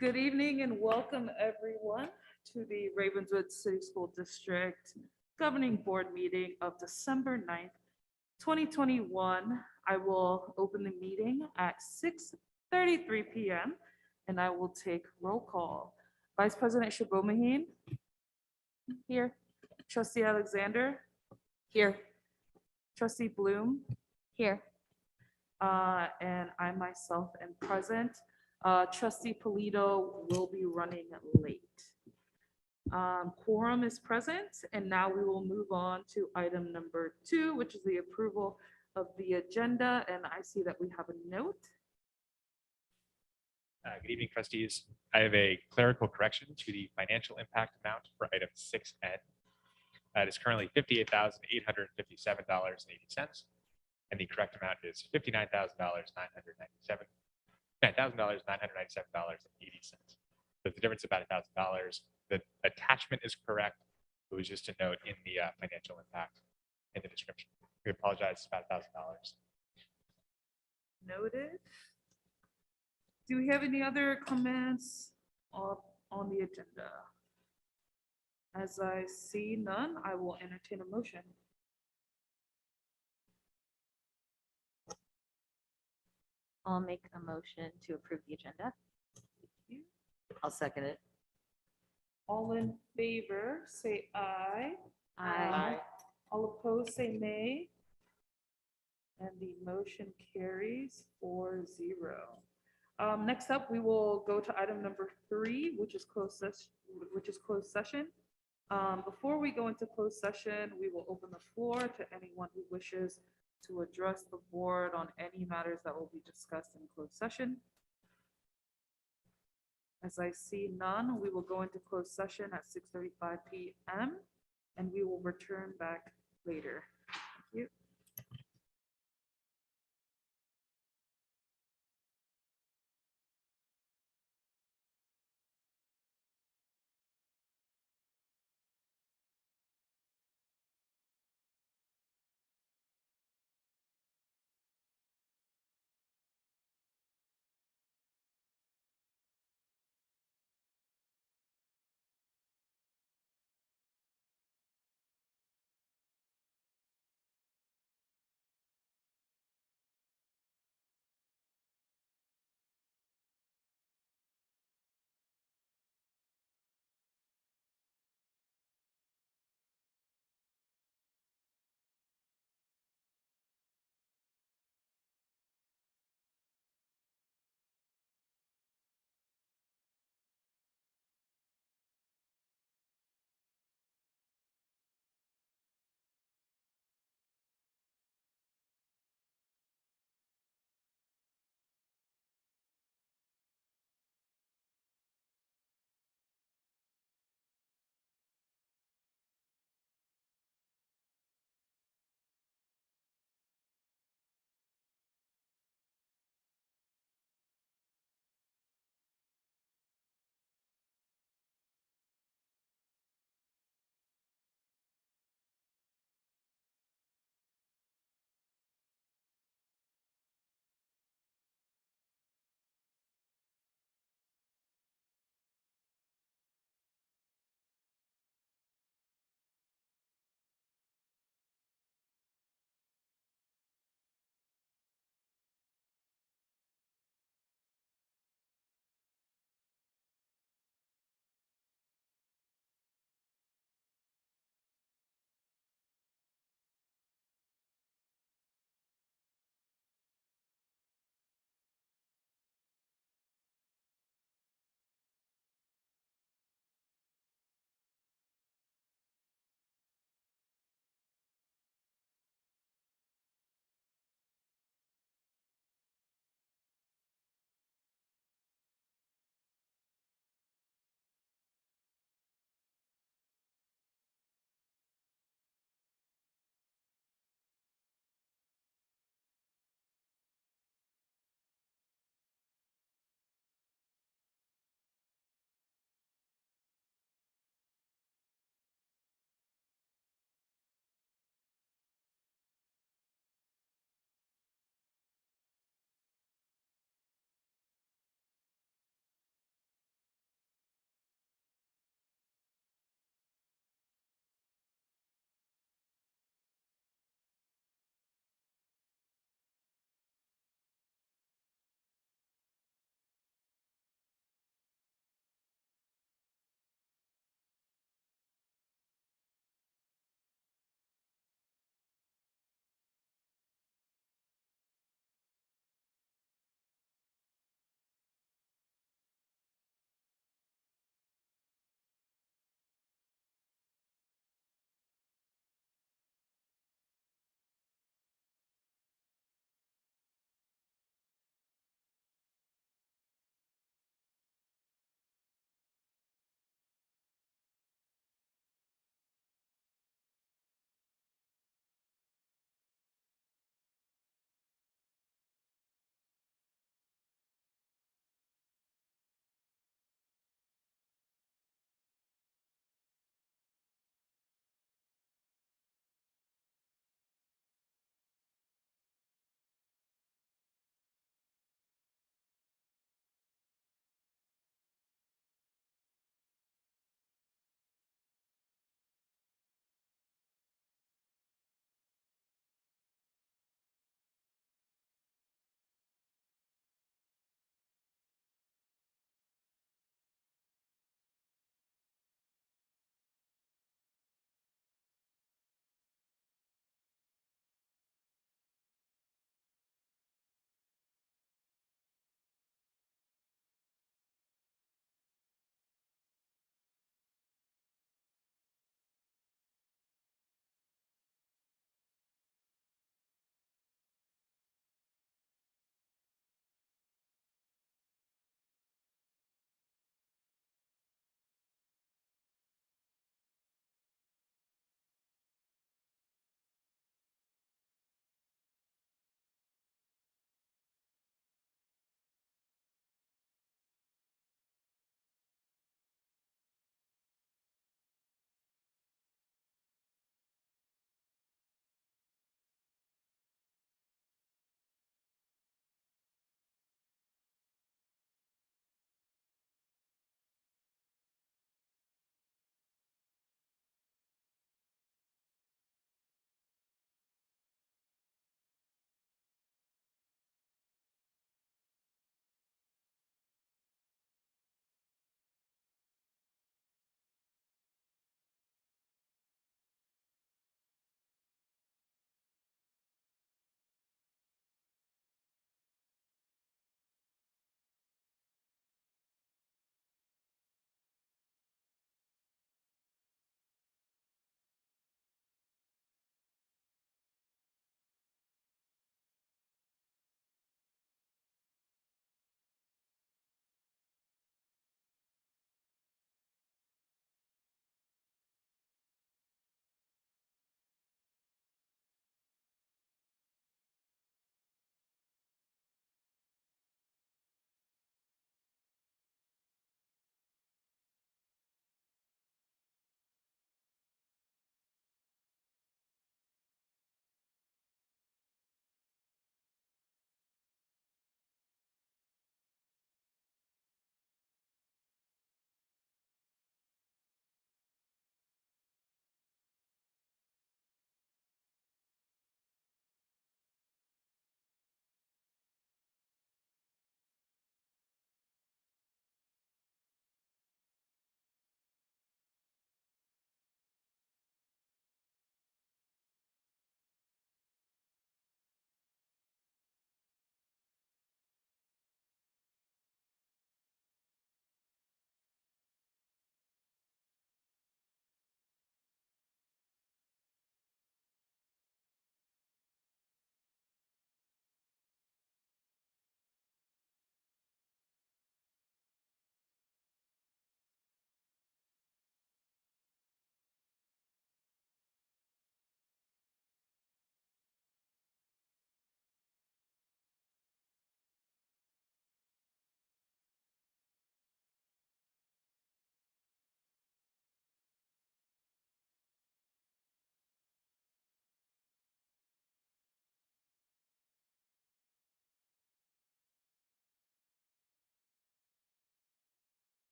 Good evening and welcome everyone to the Ravenswood City School District Governing Board meeting of December 9th, 2021. I will open the meeting at 6:33 p.m. and I will take roll call. Vice President Shabomaheen? Here. Trustee Alexander? Here. Trustee Bloom? Here. And I myself am present. Trustee Polito will be running late. Quorum is present, and now we will move on to item number 2, which is the approval of the agenda, and I see that we have a note. Good evening, trustees. I have a clerical correction to the financial impact amount for item 6N. It is currently $58,857.80, and the correct amount is $59,997. $9,997.80. So the difference is about $1,000. The attachment is correct. It was just a note in the financial impact in the description. We apologize, it's about $1,000. Noted. Do we have any other comments on the agenda? As I see none, I will entertain a motion. I'll make a motion to approve the agenda. I'll second it. All in favor, say aye. Aye. All opposed, say nay. And the motion carries 4-0. Next up, we will go to item number 3, which is closed session. Before we go into closed session, we will open the floor to anyone who wishes to address the board on any matters that will be discussed in closed session. As I see none, we will go into closed session at 6:35 p.m. and we will return back later. Thank you.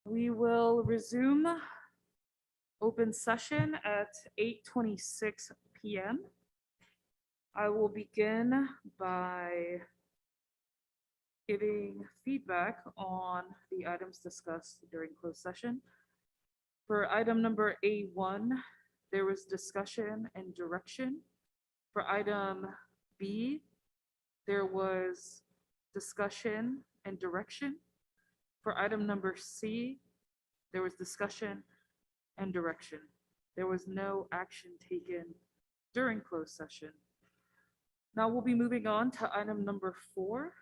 We will resume open session at 8:26 PM. I will begin by giving feedback on the items discussed during closed session. For item number A1, there was discussion and direction. For item B, there was discussion and direction. For item number C, there was discussion and direction. There was no action taken during closed session. Now we'll be moving on to item number 4.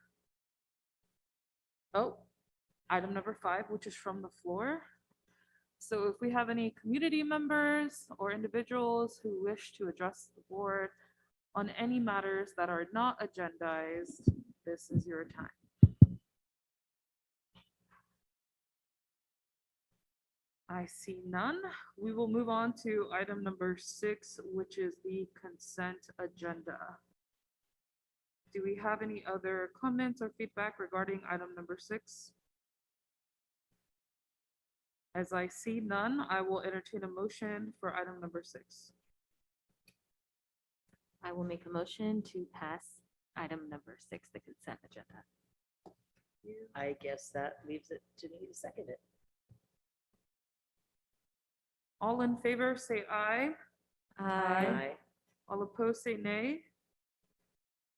Oh, item number 5, which is from the floor. So if we have any community members or individuals who wish to address the board on any matters that are not agendized, this is your time. I see none. We will move on to item number 6, which is the consent agenda. Do we have any other comments or feedback regarding item number 6? As I see none, I will entertain a motion for item number 6. I will make a motion to pass item number 6, the consent agenda. I guess that leaves it to me to second it. All in favor, say aye. Aye. All opposed, say nay.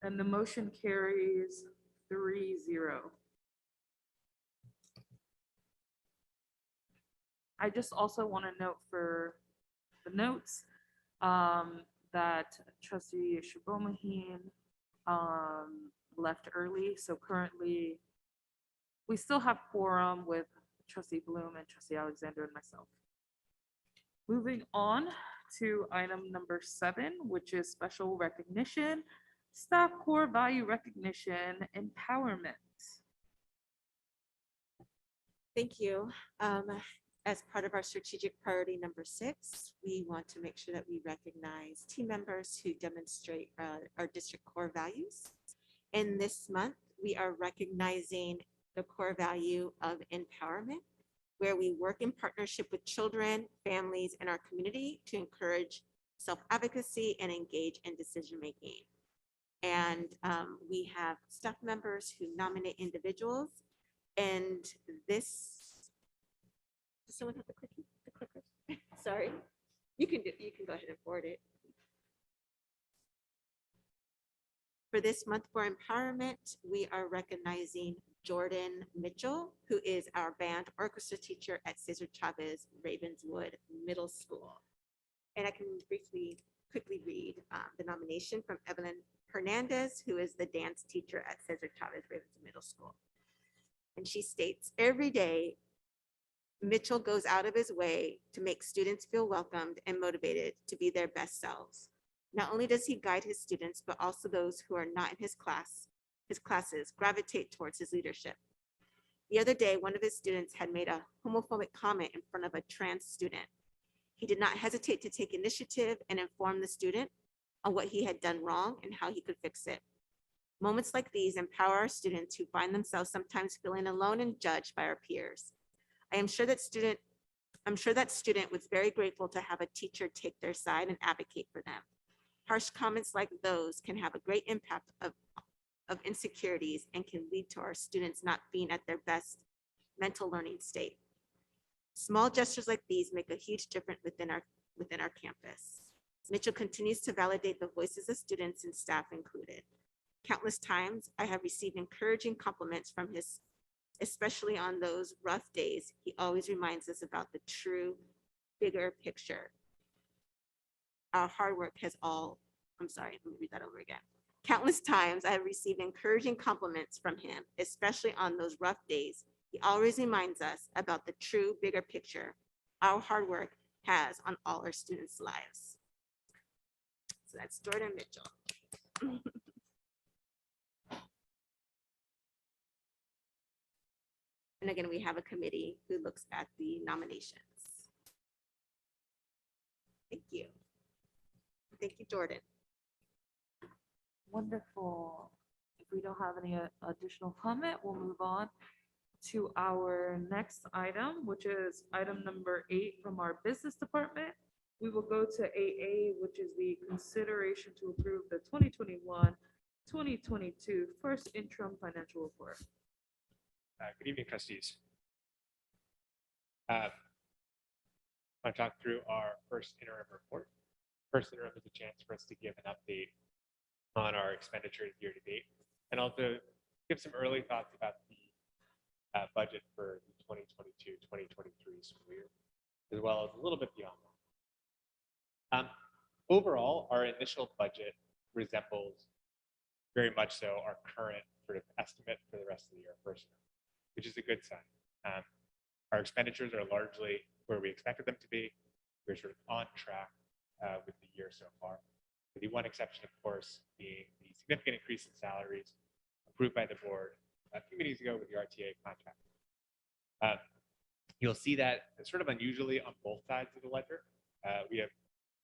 And the motion carries 3-0. I just also want to note for the notes that trustee Shubomahin left early. So currently, we still have quorum with trustee Bloom and trustee Alexander and myself. Moving on to item number 7, which is special recognition, staff core value recognition, empowerment. Thank you. As part of our strategic priority number 6, we want to make sure that we recognize team members who demonstrate our district core values. And this month, we are recognizing the core value of empowerment, where we work in partnership with children, families, and our community to encourage self-advocacy and engage in decision-making. And we have staff members who nominate individuals. And this, does someone have the clicker? Sorry, you can go ahead and forward it. For this month for empowerment, we are recognizing Jordan Mitchell, who is our band orchestra teacher at Cesar Chavez Ravenswood Middle School. And I can quickly read the nomination from Evelyn Hernandez, who is the dance teacher at Cesar Chavez Ravenswood Middle School. And she states, every day, Mitchell goes out of his way to make students feel welcomed and motivated to be their best selves. Not only does he guide his students, but also those who are not in his classes gravitate towards his leadership. The other day, one of his students had made a homophobic comment in front of a trans student. He did not hesitate to take initiative and inform the student on what he had done wrong and how he could fix it. Moments like these empower our students who find themselves sometimes feeling alone and judged by our peers. I'm sure that student was very grateful to have a teacher take their side and advocate for them. Harsh comments like those can have a great impact of insecurities and can lead to our students not being at their best mental learning state. Small gestures like these make a huge difference within our campus. Mitchell continues to validate the voices of students and staff included. Countless times I have received encouraging compliments from his, especially on those rough days. He always reminds us about the true bigger picture. Our hard work has all, I'm sorry, let me read that over again. Countless times I have received encouraging compliments from him, especially on those rough days. He always reminds us about the true bigger picture our hard work has on all our students' lives. So that's Jordan Mitchell. And again, we have a committee who looks at the nominations. Thank you. Thank you, Jordan. Wonderful. If we don't have any additional comment, we'll move on to our next item, which is item number 8 from our business department. We will go to 8A, which is the consideration to approve the 2021-2022 first interim financial report. Good evening, trustees. I want to talk through our first interim report. First interim is a chance for us to give an update on our expenditures year to date, and also give some early thoughts about the budget for the 2022-2023 school year, as well as a little bit beyond that. Overall, our initial budget resembles very much so our current sort of estimate for the rest of the year, which is a good sign. Our expenditures are largely where we expected them to be. We're sort of on track with the year so far. With the one exception, of course, being the significant increase in salaries approved by the board a few meetings ago with the RTA contract. You'll see that sort of unusually on both sides of the ledger. We have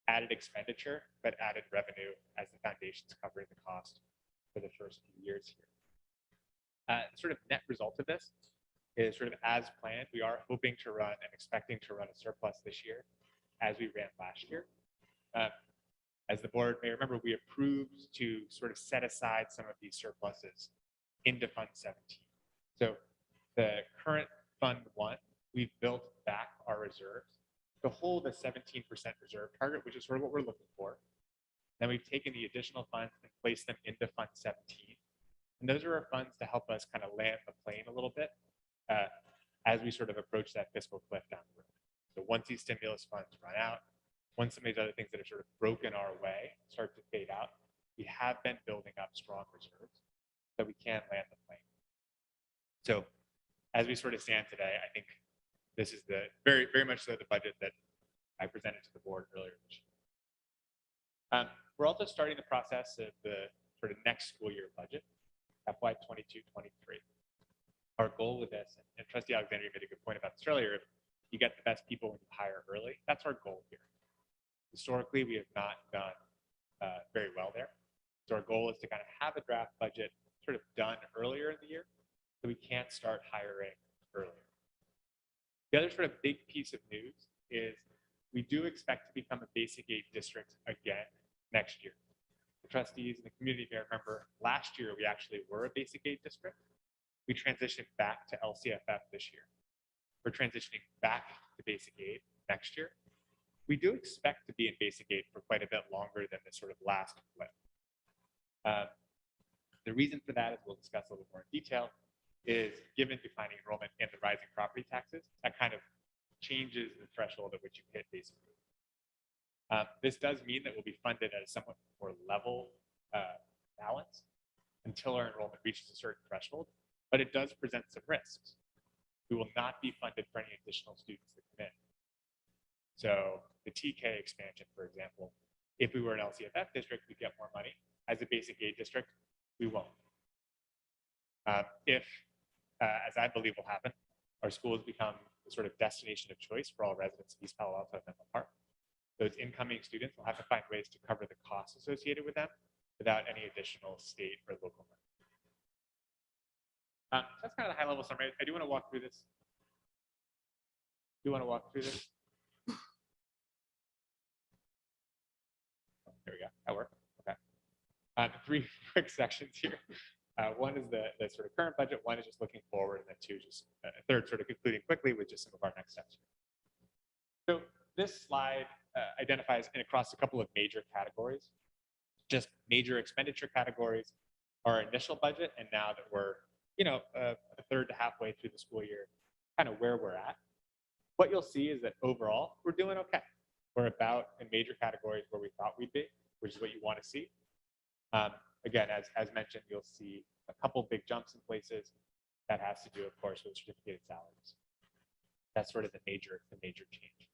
added expenditure, but added revenue as the foundation's covering the cost for the first few years here. Sort of net result of this is sort of as planned. We are hoping to run and expecting to run a surplus this year as we ran last year. As the board may remember, we approved to sort of set aside some of these surpluses into Fund 17. So the current Fund 1, we've built back our reserves to hold a 17% reserve target, which is sort of what we're looking for. Then we've taken the additional funds and placed them into Fund 17. And those are our funds to help us kind of land the plane a little bit as we sort of approach that fiscal cliff down the road. So once these stimulus funds run out, once some of these other things that have sort of broken our way start to fade out, we have been building up strong reserves so we can land the plane. So as we sort of stand today, I think this is the very, very much so the budget that I presented to the board earlier this year. We're also starting the process of the sort of next school year budget, FY 22-23. Our goal with this, and Trustee Alexander made a good point about this earlier, if you get the best people when you hire early, that's our goal here. Historically, we have not done very well there. So our goal is to kind of have a draft budget sort of done earlier in the year so we can't start hiring earlier. The other sort of big piece of news is we do expect to become a basic aid district again next year. The trustees and the community may remember last year we actually were a basic aid district. We transitioned back to LCFF this year. We're transitioning back to basic aid next year. We do expect to be in basic aid for quite a bit longer than this sort of last flip. The reason for that, as we'll discuss a little more in detail, is given declining enrollment and the rising property taxes, that kind of changes the threshold at which you hit basic aid. This does mean that we'll be funded at a somewhat more level balance until our enrollment reaches a certain threshold, but it does present some risks. We will not be funded for any additional students that come in. So the TK expansion, for example, if we were an LCFF district, we'd get more money. As a basic aid district, we won't. If, as I believe will happen, our schools become the sort of destination of choice for all residents of East Palo Alto and Menlo Park, those incoming students will have to find ways to cover the costs associated with them without any additional state or local money. So that's kind of the high level summary. I do want to walk through this. There we go. That worked. Okay. 3 quick sections here. One is the sort of current budget. One is just looking forward, and then 2 just a third sort of concluding quickly with just some of our next steps. So this slide identifies and across a couple of major categories, just major expenditure categories, our initial budget, and now that we're a third to halfway through the school year, kind of where we're at. What you'll see is that overall we're doing okay. We're about in major categories where we thought we'd be, which is what you want to see. Again, as mentioned, you'll see a couple big jumps in places. That has to do, of course, with certificated salaries. That's sort of the major change.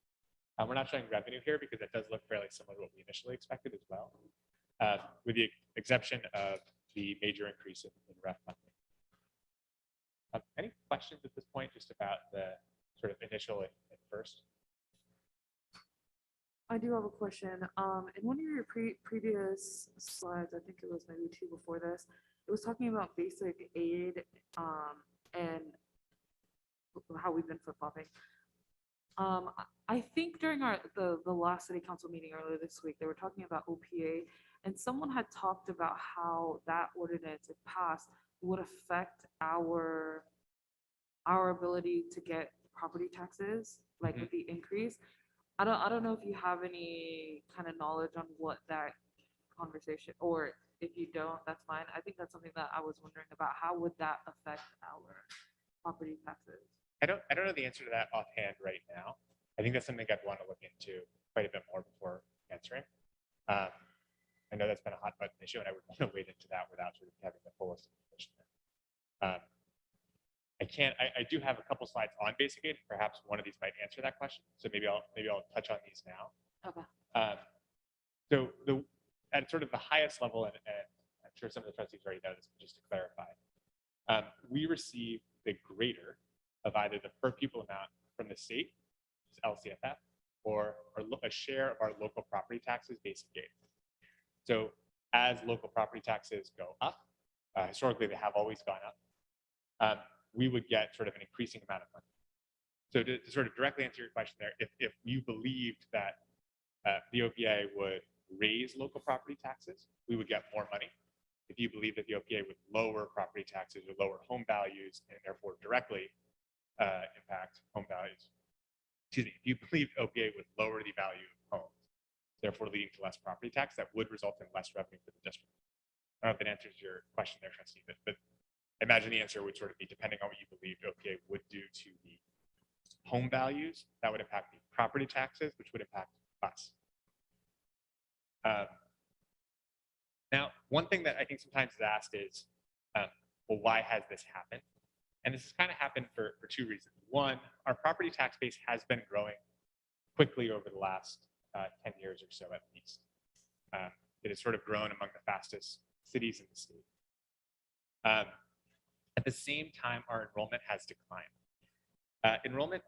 We're not showing revenue here because that does look fairly similar to what we initially expected as well, with the exception of the major increase in ref funding. Any questions at this point just about the sort of initial and first? I do have a question. In one of your previous slides, I think it was maybe 2 before this, it was talking about basic aid and how we've been flip-flopping. I think during the last city council meeting earlier this week, they were talking about OPA, and someone had talked about how that ordinance, if passed, would affect our ability to get property taxes, like with the increase. I don't know if you have any kind of knowledge on what that conversation, or if you don't, that's fine. I think that's something that I was wondering about. How would that affect our property taxes? I don't know the answer to that offhand right now. I think that's something I'd want to look into quite a bit more before answering. I know that's been a hot button issue, and I would want to wade into that without sort of having the fullest information there. I do have a couple slides on basic aid. Perhaps one of these might answer that question. So maybe I'll touch on these now. Okay. So at sort of the highest level, and I'm sure some of the trustees already know this, but just to clarify, we receive the greater of either the per pupil amount from the state, which is LCFF, or a share of our local property taxes, basic aid. So as local property taxes go up, historically they have always gone up, we would get sort of an increasing amount of money. So to sort of directly answer your question there, if you believed that the OPA would raise local property taxes, we would get more money. If you believe that the OPA would lower property taxes or lower home values and therefore directly impact home values, excuse me, if you believe OPA would lower the value of homes, therefore leading to less property tax, that would result in less revenue for the district. I don't know if that answers your question there, trustee, but I imagine the answer would sort of be depending on what you believe OPA would do to the home values, that would impact the property taxes, which would impact us. Now, one thing that I think sometimes is asked is, well, why has this happened? And this has kind of happened for two reasons. One, our property tax base has been growing quickly over the last 10 years or so at least. It has sort of grown among the fastest cities in the state. At the same time, our enrollment has declined. Enrollment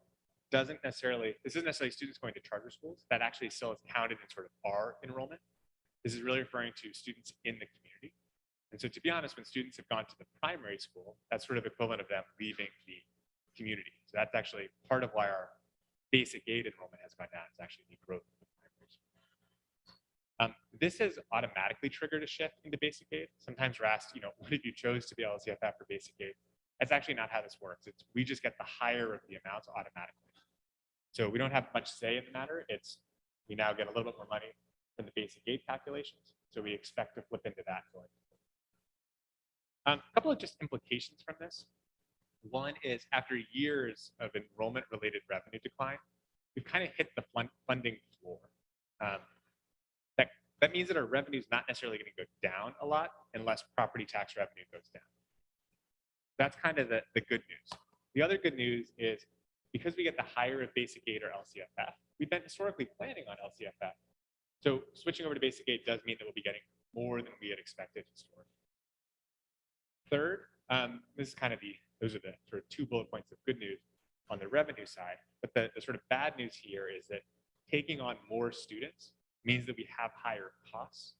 doesn't necessarily, this isn't necessarily students going to charter schools. That actually still is counted in sort of our enrollment. This is really referring to students in the community. And so to be honest, when students have gone to the primary school, that's sort of equivalent of them leaving the community. So that's actually part of why our basic aid enrollment has gone down. It's actually the growth of the primary school. This has automatically triggered a shift into basic aid. Sometimes we're asked, what if you chose to be LCFF for basic aid? That's actually not how this works. We just get the higher of the amounts automatically. So we don't have much say in the matter. We now get a little bit more money from the basic aid calculations. So we expect to flip into that going forward. A couple of just implications from this. One is after years of enrollment-related revenue decline, we've kind of hit the funding floor. That means that our revenue is not necessarily going to go down a lot unless property tax revenue goes down. That's kind of the good news. The other good news is because we get the higher of basic aid or LCFF, we've been historically planning on LCFF. So switching over to basic aid does mean that we'll be getting more than we had expected historically. Third, this is kind of those are the sort of two bullet points of good news on the revenue side. But the sort of bad news here is that taking on more students means that we have higher costs,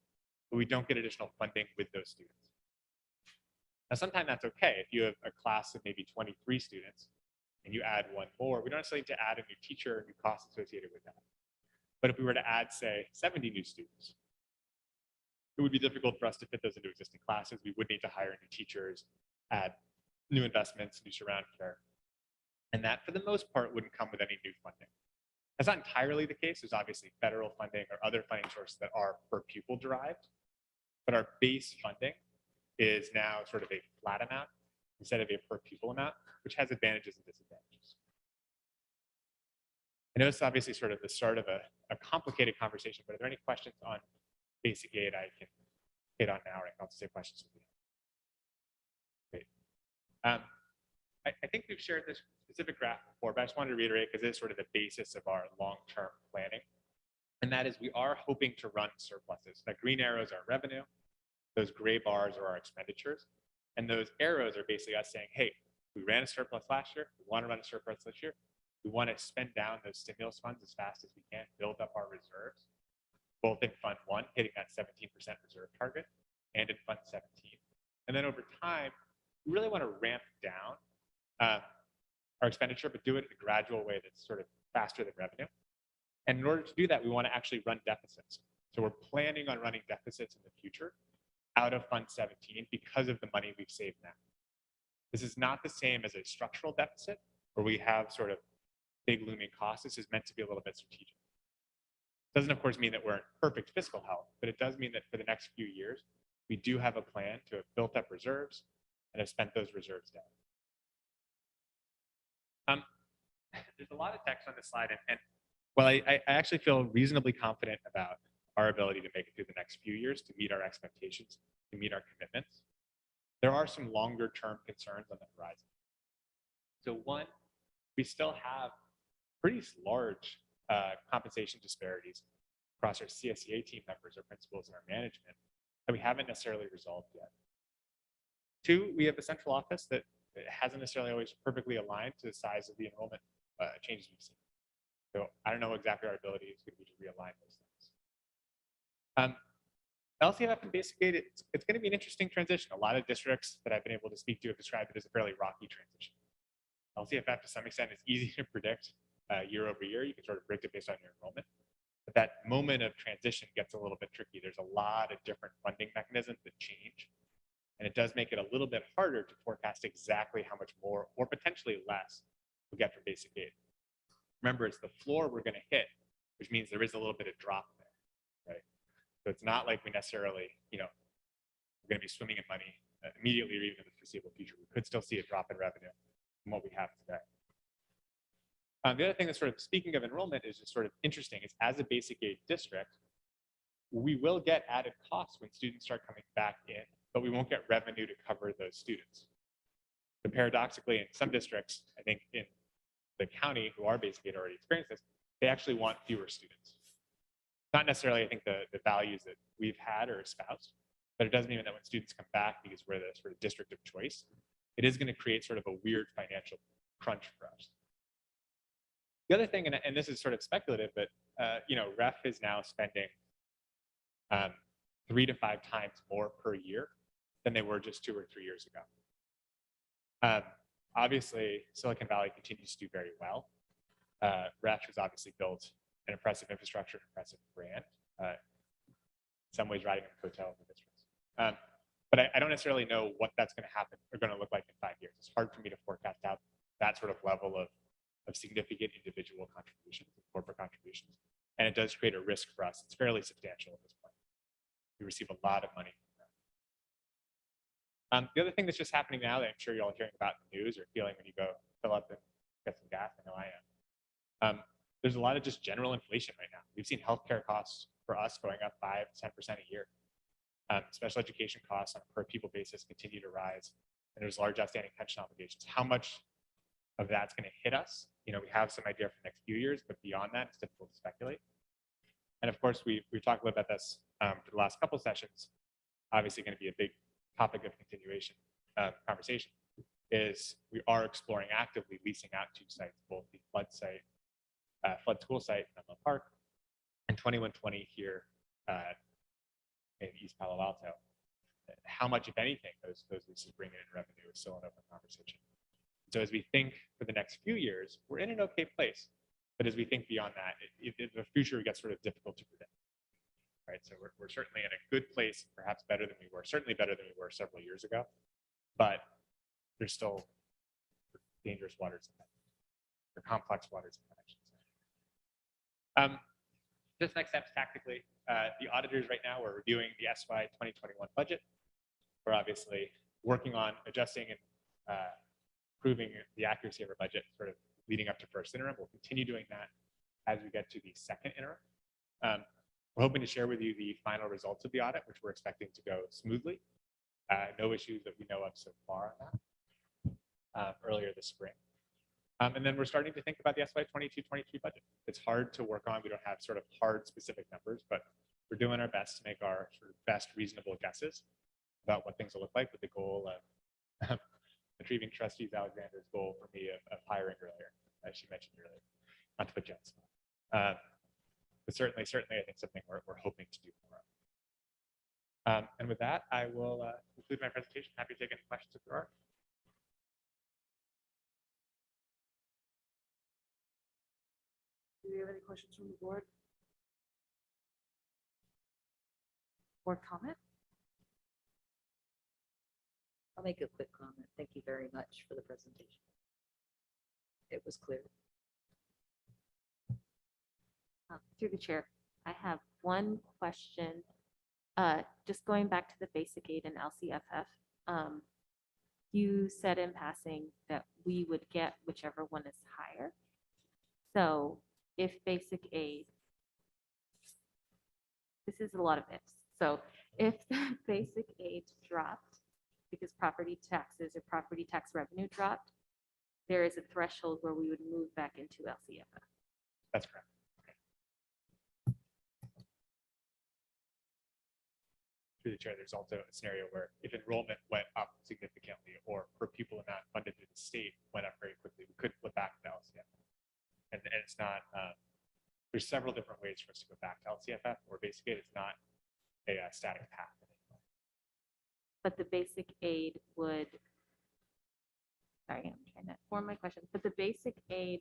but we don't get additional funding with those students. Now, sometimes that's okay. If you have a class of maybe 23 students and you add one more, we don't necessarily need to add a new teacher or new costs associated with that. But if we were to add, say, 70 new students, it would be difficult for us to fit those into existing classes. We would need to hire new teachers, add new investments, new surround care. And that, for the most part, wouldn't come with any new funding. That's not entirely the case. There's obviously federal funding or other funding sources that are per pupil derived. But our base funding is now sort of a flat amount instead of a per pupil amount, which has advantages and disadvantages. I know this is obviously sort of the start of a complicated conversation, but are there any questions on basic aid I can hit on now, or I can also say questions with you? Great. I think we've shared this specific graph before, but I just wanted to reiterate because it is sort of the basis of our long-term planning. And that is we are hoping to run surpluses. The green arrows are revenue. Those gray bars are our expenditures. And those arrows are basically us saying, hey, we ran a surplus last year. We want to run a surplus this year. We want to spend down those stimulus funds as fast as we can, build up our reserves, both in Fund 1, hitting that 17% reserve target, and in Fund 17. And then over time, we really want to ramp down our expenditure, but do it in a gradual way that's sort of faster than revenue. And in order to do that, we want to actually run deficits. So we're planning on running deficits in the future out of Fund 17 because of the money we've saved now. This is not the same as a structural deficit where we have sort of big looming costs. This is meant to be a little bit strategic. Doesn't, of course, mean that we're in perfect fiscal health, but it does mean that for the next few years, we do have a plan to have built up reserves and have spent those reserves down. There's a lot of text on this slide, and while I actually feel reasonably confident about our ability to make it through the next few years to meet our expectations, to meet our commitments, there are some longer term concerns on the horizon. So one, we still have pretty large compensation disparities across our CSEA team members, our principals, and our management that we haven't necessarily resolved yet. Two, we have a central office that hasn't necessarily always perfectly aligned to the size of the enrollment changes we've seen. So I don't know exactly our ability is going to be to realign those things. LCFF and basic aid, it's going to be an interesting transition. A lot of districts that I've been able to speak to have described it as a fairly rocky transition. LCFF to some extent is easy to predict year over year. You can sort of predict it based on your enrollment. But that moment of transition gets a little bit tricky. There's a lot of different funding mechanisms that change. And it does make it a little bit harder to forecast exactly how much more or potentially less we'll get from basic aid. Remember, it's the floor we're going to hit, which means there is a little bit of drop there, right? So it's not like we necessarily, we're going to be swimming in money immediately or even in the foreseeable future. We could still see a drop in revenue from what we have today. The other thing that's sort of, speaking of enrollment, is just sort of interesting is as a basic aid district, we will get added costs when students start coming back in, but we won't get revenue to cover those students. But paradoxically, in some districts, I think in the county who are basic aid already experienced this, they actually want fewer students. Not necessarily, I think, the values that we've had or espoused, but it does mean that when students come back, because we're the sort of district of choice, it is going to create sort of a weird financial crunch for us. The other thing, and this is sort of speculative, but REF is now spending 3 to 5 times more per year than they were just 2 or 3 years ago. Obviously, Silicon Valley continues to do very well. REF has obviously built an impressive infrastructure, an impressive brand, in some ways riding on the coattail of the districts. But I don't necessarily know what that's going to happen or going to look like in 5 years. It's hard for me to forecast out that sort of level of significant individual contributions, corporate contributions. And it does create a risk for us. It's fairly substantial at this point. We receive a lot of money from them. The other thing that's just happening now that I'm sure you're all hearing about in the news or feeling when you go fill up and get some gas, I know I am. There's a lot of just general inflation right now. We've seen healthcare costs for us going up 5 to 10% a year. Special education costs on a per pupil basis continue to rise. And there's large outstanding pension obligations. How much of that's going to hit us? We have some idea for the next few years, but beyond that, it's difficult to speculate. And of course, we've talked a little about this for the last couple sessions. Obviously going to be a big topic of continuation conversation is we are exploring actively leasing out 2 sites, both the flood school site in Menlo Park and 2120 here in East Palo Alto. How much, if anything, those leases bring in revenue is still an open conversation. So as we think for the next few years, we're in an okay place. But as we think beyond that, the future gets sort of difficult to predict. Right? So we're certainly in a good place, perhaps better than we were, certainly better than we were several years ago. But there's still dangerous waters ahead, or complex waters ahead, I should say. Just next steps tactically, the auditors right now are reviewing the SY 2021 budget. We're obviously working on adjusting and proving the accuracy of our budget sort of leading up to first interim. We'll continue doing that as we get to the second interim. We're hoping to share with you the final results of the audit, which we're expecting to go smoothly. No issues that we know of so far on that earlier this spring. And then we're starting to think about the SY 22-23 budget. It's hard to work on. We don't have sort of hard specific numbers, but we're doing our best to make our sort of best reasonable guesses about what things will look like with the goal of achieving Trustee Alexander's goal for me of hiring earlier, as she mentioned earlier, not to put you on the spot. But certainly, I think something we're hoping to do more of. And with that, I will conclude my presentation. Happy to take any questions if there are. questions from the board? Board comment? I'll make a quick comment. Thank you very much for the presentation. It was clear. Through the chair, I have one question. Just going back to the basic aid and LCFF, you said in passing that we would get whichever one is higher. So if basic aid, this is a lot of ifs. So if the basic aid dropped because property taxes or property tax revenue dropped, there is a threshold where we would move back into LCFF. That's correct. Through the chair, there's also a scenario where if enrollment went up significantly or per pupil amount funded through the state went up very quickly, we could flip back to LCFF. And it's not, there's several different ways for us to go back to LCFF, or basic aid is not a static path. But the basic aid would, sorry, I'm trying to form my question, but the basic aid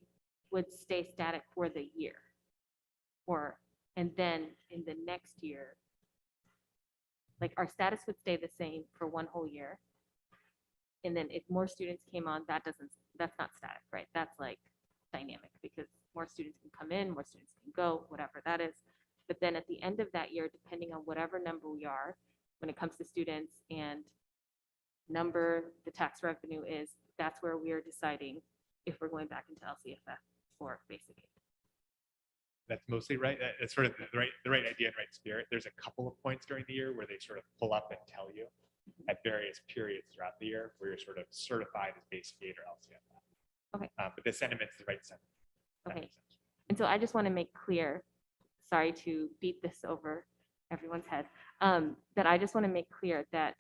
would stay static for the year. And then in the next year, like our status would stay the same for one whole year. And then if more students came on, that's not static, right? That's like dynamic because more students can come in, more students can go, whatever that is. But then at the end of that year, depending on whatever number we are, when it comes to students and number the tax revenue is, that's where we are deciding if we're going back into LCFF or basic aid. That's mostly right. That's sort of the right idea and right spirit. There's a couple of points during the year where they sort of pull up and tell you at various periods throughout the year where you're sort of certified as basic aid or LCFF. Okay. But the sentiment's the right sentiment. That Okay. makes sense. And so I just want to make clear, sorry to beat this over everyone's head, that I just want to make clear that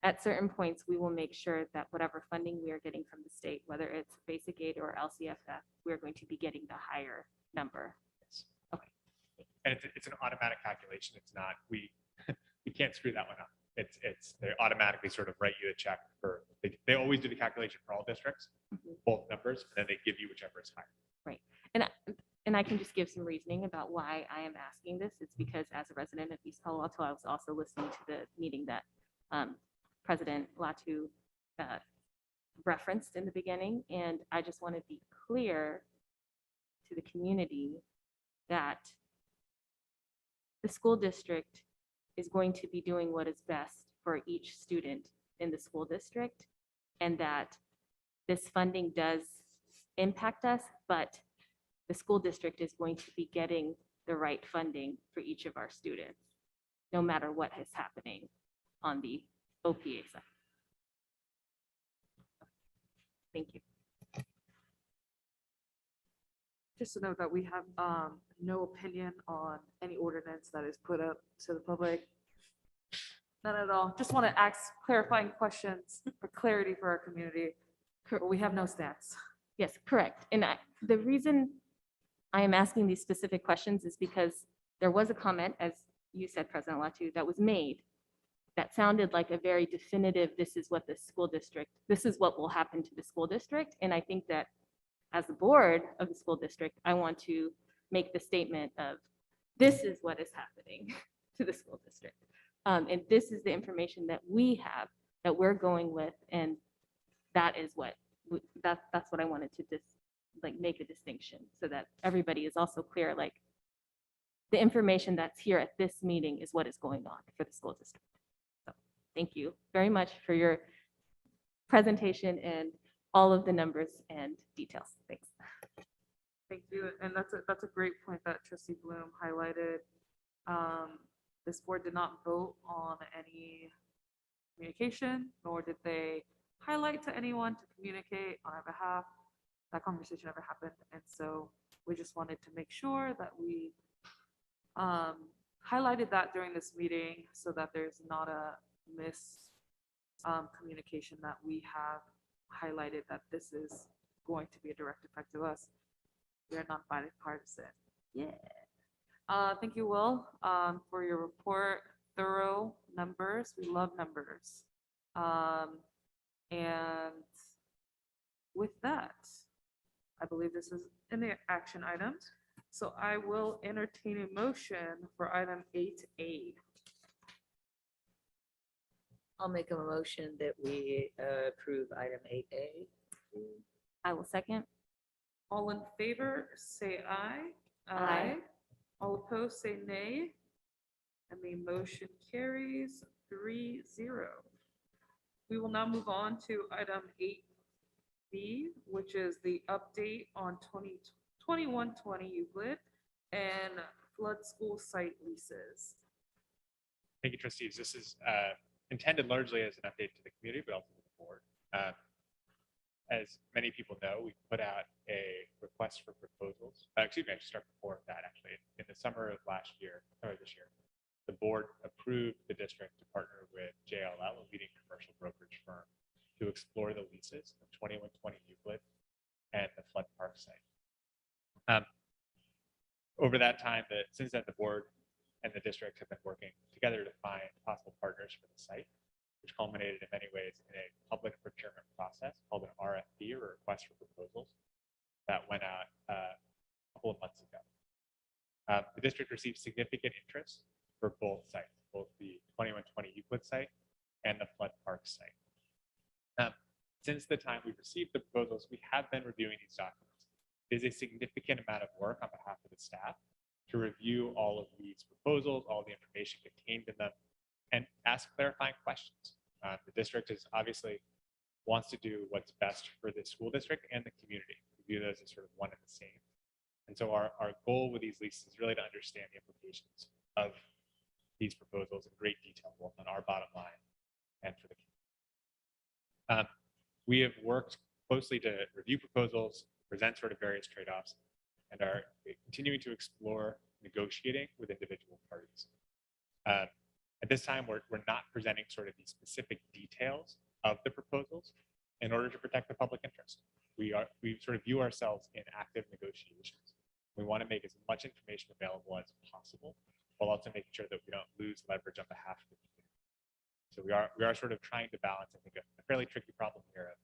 at certain points, we will make sure that whatever funding we are getting from the state, whether it's basic aid or LCFF, we're going to be getting the higher number. Yes. Okay. And it's an automatic calculation. It's not, we can't screw that one up. They automatically sort of write you a check for, they always do the calculation for all districts, both numbers, and then they give you whichever is higher. Right. And I can just give some reasoning about why I am asking this. It's because as a resident of East Palo Alto, I was also listening to the meeting that President Latu referenced in the beginning. And I just want to be clear to the community that the school district is going to be doing what is best for each student in the school district, and that this funding does impact us, but the school district is going to be getting the right funding for each of our students, no matter what is happening on the OPA side. Thank you. Just to note that we have no opinion on any ordinance that is put up to the public. None at all. Just want to ask clarifying questions for clarity for our community. We have no stance. Yes, correct. And the reason I am asking these specific questions is because there was a comment, as you said, President Latu, that was made that sounded like a very definitive, this is what the school district, this is what will happen to the school district. And I think that as the board of the school district, I want to make the statement of, this is what is happening to the school district. And this is the information that we have, that we're going with, and that is what, that's what I wanted to just make a distinction so that everybody is also clear, like the information that's here at this meeting is what is going on for the school district. So thank you very much for your presentation and all of the numbers and details. Thanks. Thank you. And that's a great point that Trustee Bloom highlighted. This board did not vote on any communication, nor did they highlight to anyone to communicate on our behalf that conversation ever happened. And so we just wanted to make sure that we highlighted that during this meeting so that there's not a communication that we have highlighted that this is going to be a direct effect to us. We are not bipartisan. Yeah. Thank you, Will, for your report. Thorough numbers. We love numbers. And with that, I believe this is in the action items. So I will entertain a motion for item 8A. I'll make a motion that we approve item 8A. I will second. All in favor, say aye. Aye. All opposed, say nay. And the motion carries 3-0. We will now move on to item 8B, which is the update on 2021-20 Euclid and flood school site leases. Thank you, trustees. This is intended largely as an update to the community, but also to the board. As many people know, we put out a request for proposals. Excuse me, I should start before that actually. In the summer of last year, or this year, the board approved the district to partner with JLL, a leading commercial brokerage firm, to explore the leases of 2120 Euclid and the flood park site. Over that time, since then, the board and the district have been working together to find possible partners for the site, which culminated in many ways in a public procurement process called an RFP, or request for proposals, that went out a couple of months ago. The district received significant interest for both sites, both the 2120 Euclid site and the flood park site. Since the time we received the proposals, we have been reviewing these documents. It is a significant amount of work on behalf of the staff to review all of these proposals, all the information contained in them, and ask clarifying questions. The district is obviously wants to do what's best for the school district and the community. We view those as sort of one and the same. And so our goal with these leases is really to understand the implications of these proposals in great detail, both on our bottom line and for the community. We have worked closely to review proposals, present sort of various trade-offs, and are continuing to explore negotiating with individual parties. At this time, we're not presenting sort of the specific details of the proposals in order to protect the public interest. We sort of view ourselves in active negotiations. We want to make as much information available as possible, while also making sure that we don't lose leverage on behalf of the community. So we are sort of trying to balance, I think, a fairly tricky problem here of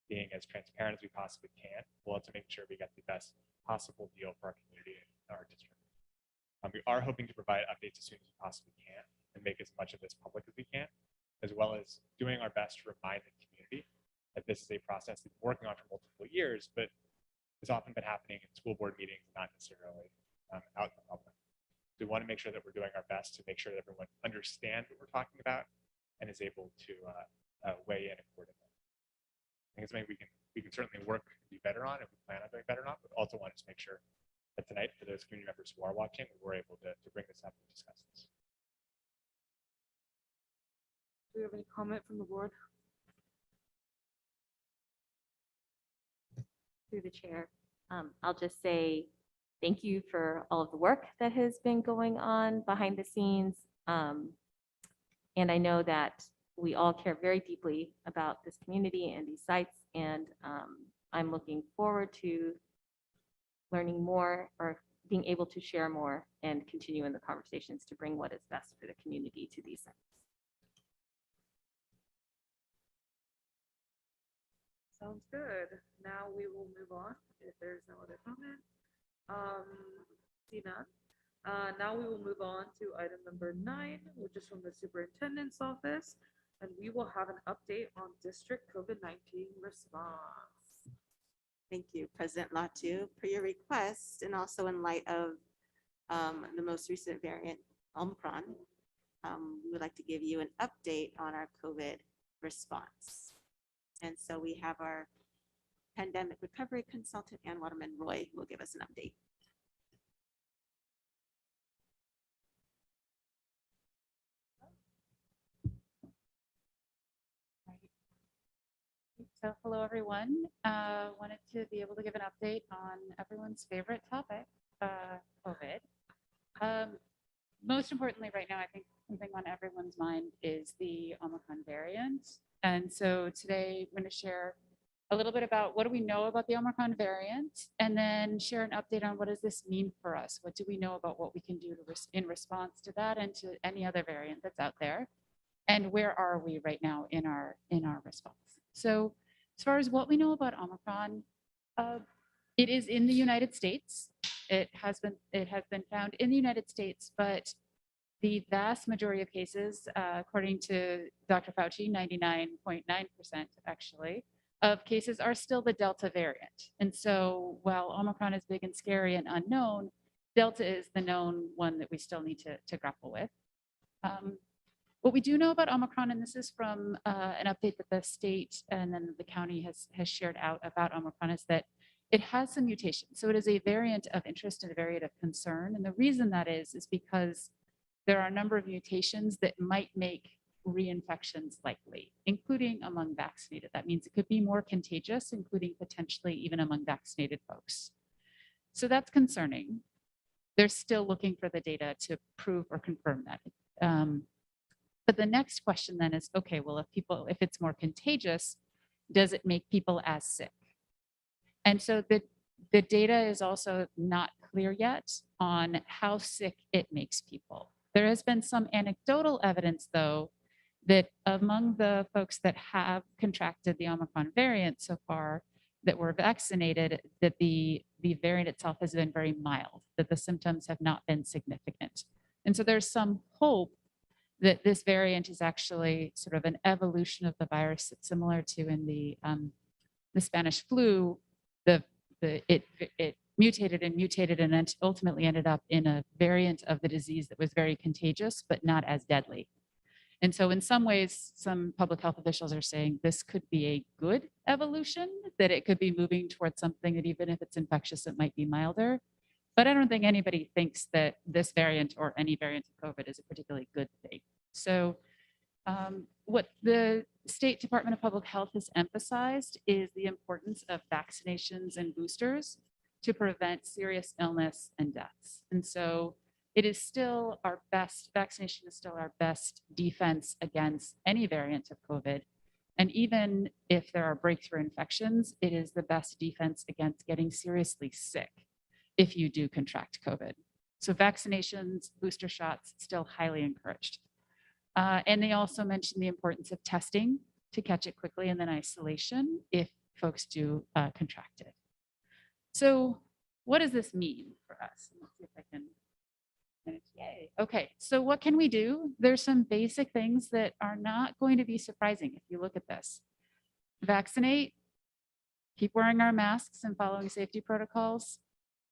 being as transparent as we possibly can, while also making sure we get the best possible deal for our community and our district. We are hoping to provide updates as soon as we possibly can and make as much of this public as we can, as well as doing our best to remind the community that this is a process we've been working on for multiple years, but it's often been happening in school board meetings, not necessarily out in the public. So we want to make sure that we're doing our best to make sure that everyone understands what we're talking about and is able to weigh in accordingly. I think it's something we can certainly work to do better on, and we plan on doing better on, but also wanted to make sure that tonight, for those community members who are watching, we're able to bring this up and discuss this. Do we have any comment from the board? Through the chair, I'll just say thank you for all of the work that has been going on behind the scenes. And I know that we all care very deeply about this community and these sites, and I'm looking forward to learning more or being able to share more and continue in the conversations to bring what is best for the community to these sites. Sounds good. Now we will move on if there's no other comment. See none. Now we will move on to item number 9, which is from the superintendent's office, and we will have an update on district COVID-19 response. Thank you, President Latu. Per your request, and also in light of the most recent variant, Omicron, we would like to give you an update on our COVID response. And so we have our pandemic recovery consultant, Ann Waterman Roy, who will give us an update. So hello, everyone. Wanted to be able to give an update on everyone's favorite topic, COVID. Most importantly, right now, I think something on everyone's mind is the Omicron variant. And so today I'm going to share a little bit about what do we know about the Omicron variant, and then share an update on what does this mean for us? What do we know about what we can do in response to that and to any other variant that's out there? And where are we right now in our response? So as far as what we know about Omicron, It is in the United States. It has been found in the United States, but the vast majority of cases, according to Dr. Fauci, 99.9% actually, of cases are still the Delta variant. And so while Omicron is big and scary and unknown, Delta is the known one that we still need to grapple with. What we do know about Omicron, and this is from an update that the state and then the county has shared out about Omicron, is that it has some mutations. So it is a variant of interest and a variant of concern. And the reason that is because there are a number of mutations that might make reinfections likely, including among vaccinated. That means it could be more contagious, including potentially even among vaccinated folks. So that's concerning. They're still looking for the data to prove or confirm that. But the next question then is, okay, well, if it's more contagious, does it make people as sick? And so the data is also not clear yet on how sick it makes people. There has been some anecdotal evidence, though, that among the folks that have contracted the Omicron variant so far that were vaccinated, that the variant itself has been very mild, that the symptoms have not been significant. And so there's some hope that this variant is actually sort of an evolution of the virus that's similar to in the Spanish flu. It mutated and then ultimately ended up in a variant of the disease that was very contagious, but not as deadly. And so in some ways, some public health officials are saying this could be a good evolution, that it could be moving towards something that even if it's infectious, it might be milder. But I don't think anybody thinks that this variant or any variant of COVID is a particularly good thing. So what the State Department of Public Health has emphasized is the importance of vaccinations and boosters to prevent serious illness and deaths. And so it is still our best, vaccination is still our best defense against any variant of COVID. And even if there are breakthrough infections, it is the best defense against getting seriously sick if you do contract COVID. So vaccinations, booster shots, still highly encouraged. And they also mentioned the importance of testing to catch it quickly and then isolation if folks do contract it. So what does this mean for us? Let's see if I can. Yay. Okay, so what can we do? There's some basic things that are not going to be surprising if you look at this. Vaccinate, keep wearing our masks and following safety protocols,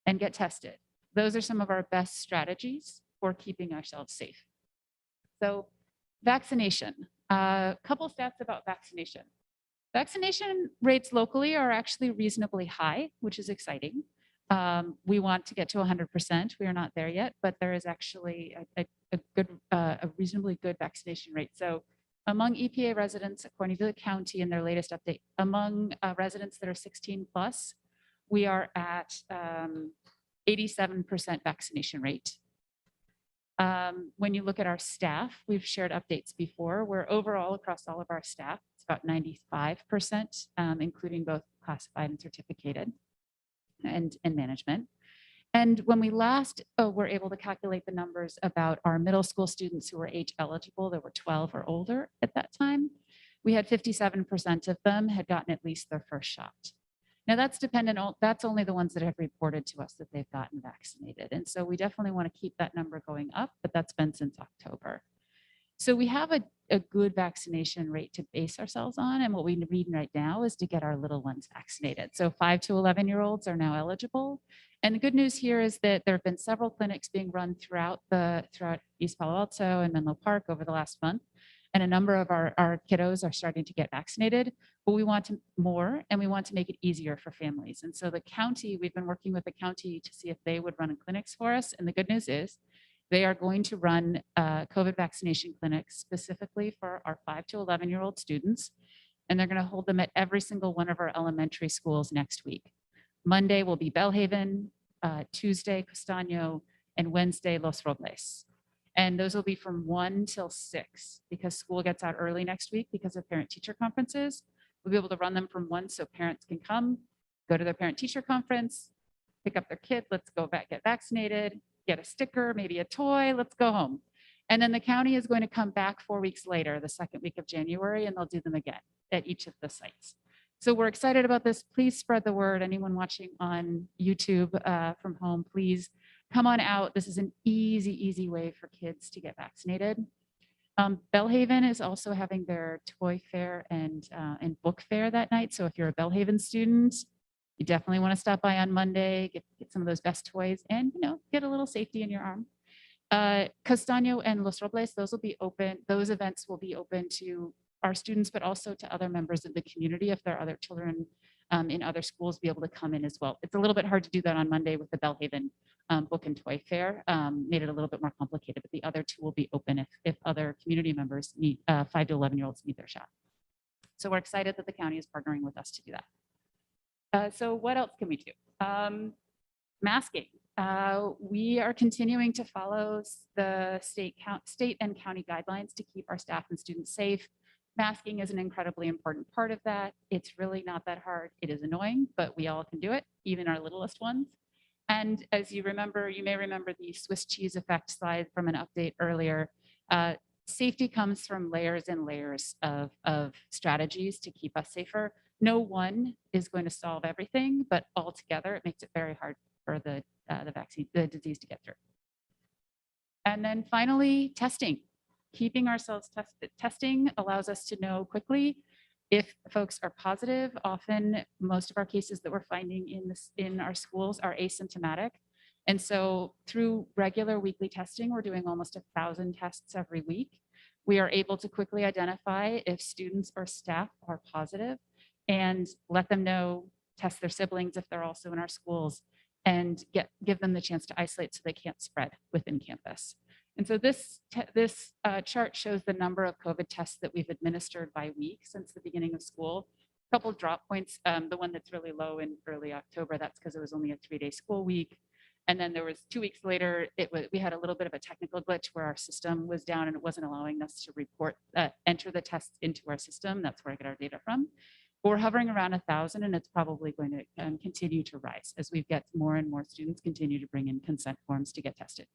and get tested. Those are some of our best strategies for keeping ourselves safe. So vaccination, a couple stats about vaccination. Vaccination rates locally are actually reasonably high, which is exciting. We want to get to 100%. We are not there yet, but there is actually a reasonably good vaccination rate. So among EPA residents, according to the county in their latest update, among residents that are 16 plus, we are at 87% vaccination rate. When you look at our staff, we've shared updates before, where overall across all of our staff, it's about 95%, including both classified and certificated and management. And when we last were able to calculate the numbers about our middle school students who were age eligible, that were 12 or older at that time, we had 57% of them had gotten at least their first shot. Now that's dependent on, that's only the ones that have reported to us that they've gotten vaccinated. And so we definitely want to keep that number going up, but that's been since October. So we have a good vaccination rate to base ourselves on. And what we need right now is to get our little ones vaccinated. So 5 to 11-year-olds are now eligible. And the good news here is that there have been several clinics being run throughout East Palo Alto and Menlo Park over the last month. And a number of our kiddos are starting to get vaccinated, but we want more and we want to make it easier for families. And so the county, we've been working with the county to see if they would run clinics for us. And the good news is they are going to run COVID vaccination clinics specifically for our 5 to 11-year-old students. And they're going to hold them at every single one of our elementary schools next week. Monday will be Bellhaven, Tuesday, Castaño, and Wednesday, Los Robles. And those will be from 1 till 6 because school gets out early next week because of parent-teacher conferences. We'll be able to run them from 1 so parents can come, go to their parent-teacher conference, pick up their kid, let's go back, get vaccinated, get a sticker, maybe a toy, let's go home. And then the county is going to come back 4 weeks later, the second week of January, and they'll do them again at each of the sites. So we're excited about this. Please spread the word. Anyone watching on YouTube from home, please come on out. This is an easy way for kids to get vaccinated. Bellhaven is also having their toy fair and book fair that night. So if you're a Bellhaven student, you definitely want to stop by on Monday, get some of those best toys, and get a little safety in your arm. Castaño and Los Robles, those will be open. Those events will be open to our students, but also to other members of the community. If there are other children in other schools, be able to come in as well. It's a little bit hard to do that on Monday with the Bellhaven book and toy fair. Made it a little bit more complicated, but the other two will be open if other community members need 5 to 11-year-olds need their shot. So we're excited that the county is partnering with us to do that. So what else can we do? Masking. We are continuing to follow the state and county guidelines to keep our staff and students safe. Masking is an incredibly important part of that. It's really not that hard. It is annoying, but we all can do it, even our littlest ones. And as you may remember the Swiss cheese effect slide from an update earlier. Safety comes from layers and layers of strategies to keep us safer. No one is going to solve everything, but altogether it makes it very hard for the disease to get through. And then finally, testing. Keeping ourselves tested. Testing allows us to know quickly if folks are positive. Often, most of our cases that we're finding in our schools are asymptomatic. And so through regular weekly testing, we're doing almost 1,000 tests every week. We are able to quickly identify if students or staff are positive and let them know, test their siblings if they're also in our schools, and give them the chance to isolate so they can't spread within campus. And so this chart shows the number of COVID tests that we've administered by week since the beginning of school. A couple of drop points. The one that's really low in early October, that's because it was only a 3-day school week. And then there was 2 weeks later, we had a little bit of a technical glitch where our system was down and it wasn't allowing us to enter the tests into our system. That's where I get our data from. But we're hovering around 1,000, and it's probably going to continue to rise as we get more and more students continue to bring in consent forms to get tested.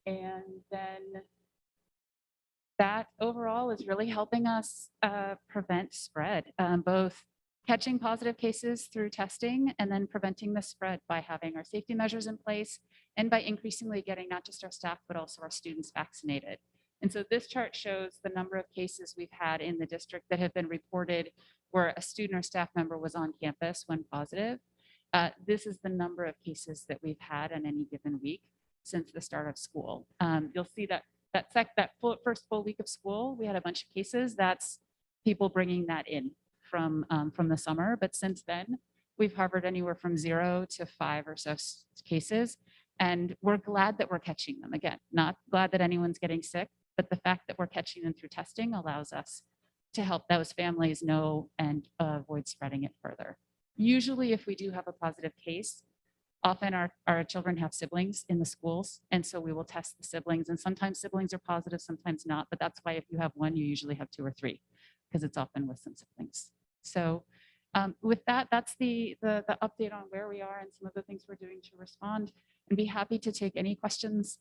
And then that overall is really helping us prevent spread, both catching positive cases through testing and then preventing the spread by having our safety measures in place and by increasingly getting not just our staff, but also our students vaccinated. And so this chart shows the number of cases we've had in the district that have been reported where a student or staff member was on campus when positive. This is the number of cases that we've had in any given week since the start of school. You'll see that first full week of school, we had a bunch of cases. That's people bringing that in from the summer. But since then, we've hovered anywhere from 0 to 5 or so cases. And we're glad that we're catching them. Again, not glad that anyone's getting sick, but the fact that we're catching them through testing allows us to help those families know and avoid spreading it further. Usually, if we do have a positive case, often our children have siblings in the schools, and so we will test the siblings, and sometimes siblings are positive, sometimes not, but that's why if you have one, you usually have 2 or 3, because it's often with some siblings. So with that, that's the update on where we are and some of the things we're doing to respond, and be happy to take any questions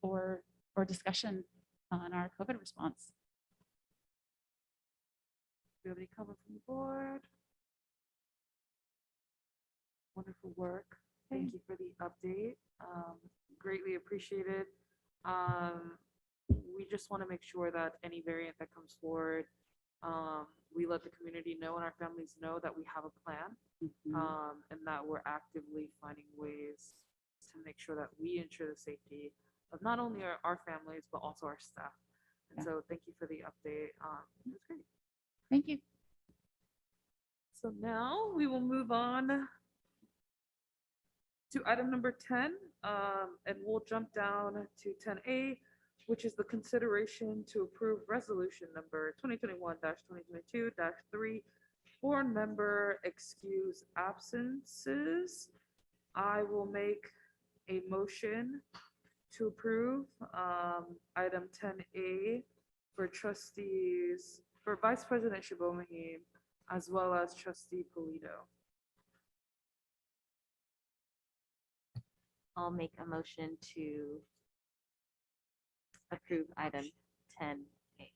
or discussion on our COVID response. Do we have any comments from the board? Wonderful work. Thank you for the update. Greatly appreciated. We just want to make sure that any variant that comes forward, we let the community know and our families know that we have a plan, and that we're actively finding ways to make sure that we ensure the safety of not only our families, but also our staff. And so thank you for the update. It was great. Thank you. So now we will move on to item number 10, and we'll jump down to 10A, which is the consideration to approve resolution number 2021-2022-3, board member excuse absences. I will make a motion to approve item 10A for Vice President Shibomahim, as well as Trustee Polito. I'll make a motion to approve item 10A.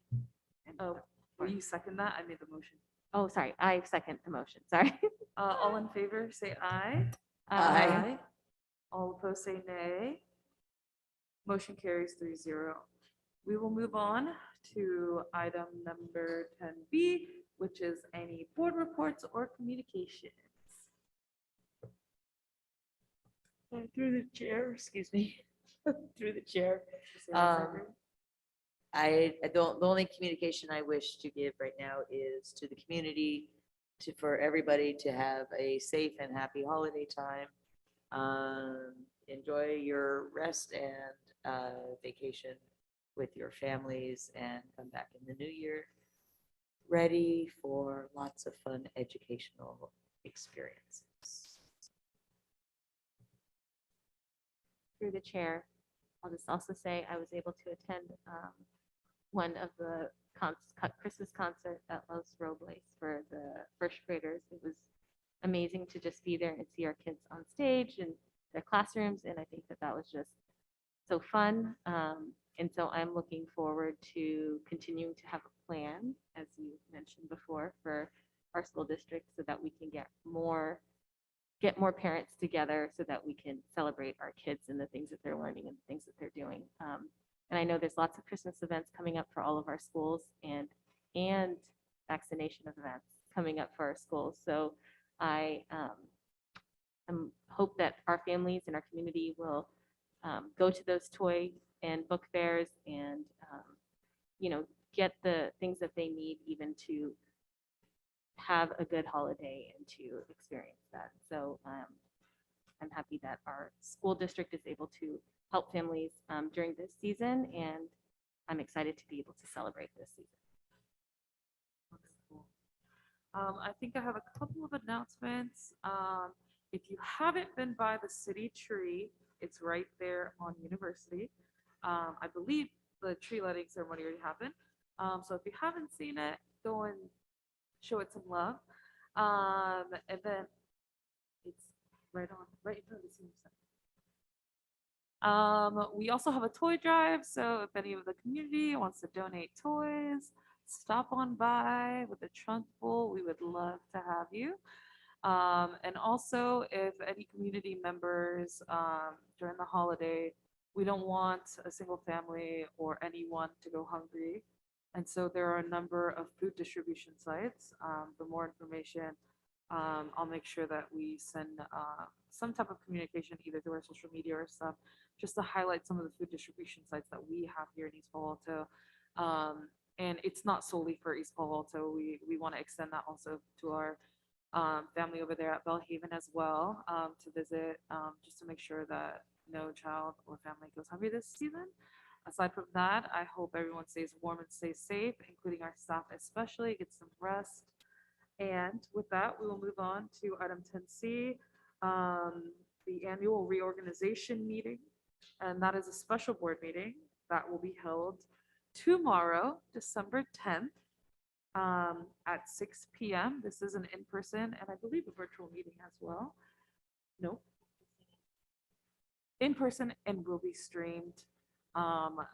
Oh, Will you second that? I made the motion. Oh, sorry, I second the motion, sorry. All in favor, say aye. Aye. All opposed, say nay. Motion carries 3-0. We will move on to item number 10B, which is any board reports or communications. Through the chair, excuse me, through the chair. Say that, Zachary. The only communication I wish to give right now is to the community, for everybody to have a safe and happy holiday time. Enjoy your rest and vacation with your families, and come back in the new year ready for lots of fun educational experiences. Through the chair, I'll just also say I was able to attend one of the Christmas concert at Los Robles for the first graders. It was amazing to just be there and see our kids on stage and their classrooms, and I think that that was just so fun. And so I'm looking forward to continuing to have a plan, as you mentioned before, for our school district so that we can get more parents together so that we can celebrate our kids and the things that they're learning and the things that they're doing. And I know there's lots of Christmas events coming up for all of our schools, and vaccination events coming up for our schools. So I hope that our families and our community will go to those toy and book fairs and get the things that they need even to have a good holiday and to experience that. So I'm happy that our school district is able to help families during this season, and I'm excited to be able to celebrate this season. Wonderful. I think I have a couple of announcements. If you haven't been by the city tree, it's right there on University. I believe the tree lighting ceremony already happened. So if you haven't seen it, go and show it some love. And then it's right in front of the senior center. We also have a toy drive, so if any of the community wants to donate toys, stop on by with a trunk full. We would love to have you. And also, if any community members during the holiday, we don't want a single family or anyone to go hungry. And so there are a number of food distribution sites. For more information, I'll make sure that we send some type of communication either through our social media or stuff, just to highlight some of the food distribution sites that we have here in East Palo Alto. And it's not solely for East Palo Alto. We want to extend that also to our family over there at Bellhaven as well, to visit, just to make sure that no child or family goes hungry this season. Aside from that, I hope everyone stays warm and stays safe, including our staff especially, get some rest. And with that, we will move on to item 10C, the annual reorganization meeting. And that is a special board meeting that will be held tomorrow, December 10th, at 6 p.m. This is an in-person and I believe a virtual meeting as well. Nope. In person and will be streamed.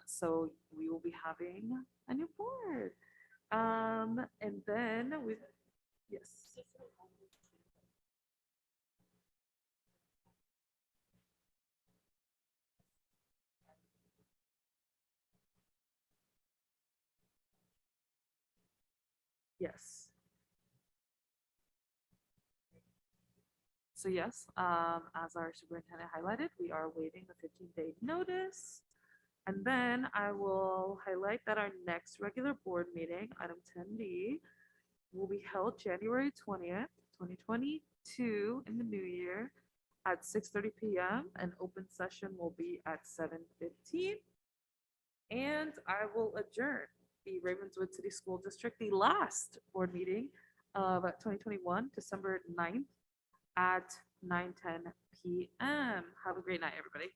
So we will be having a new board. And then yes. Yes. So yes, as our superintendent highlighted, we are waiving the 15-day notice. And then I will highlight that our next regular board meeting, item 10B, will be held January 20th, 2022 in the new year at 6:30 p.m. An open session will be at 7:15. And I will adjourn the Ravenswood City School District, the last board meeting of 2021, December 9th at 9:10 p.m. Have a great night, everybody.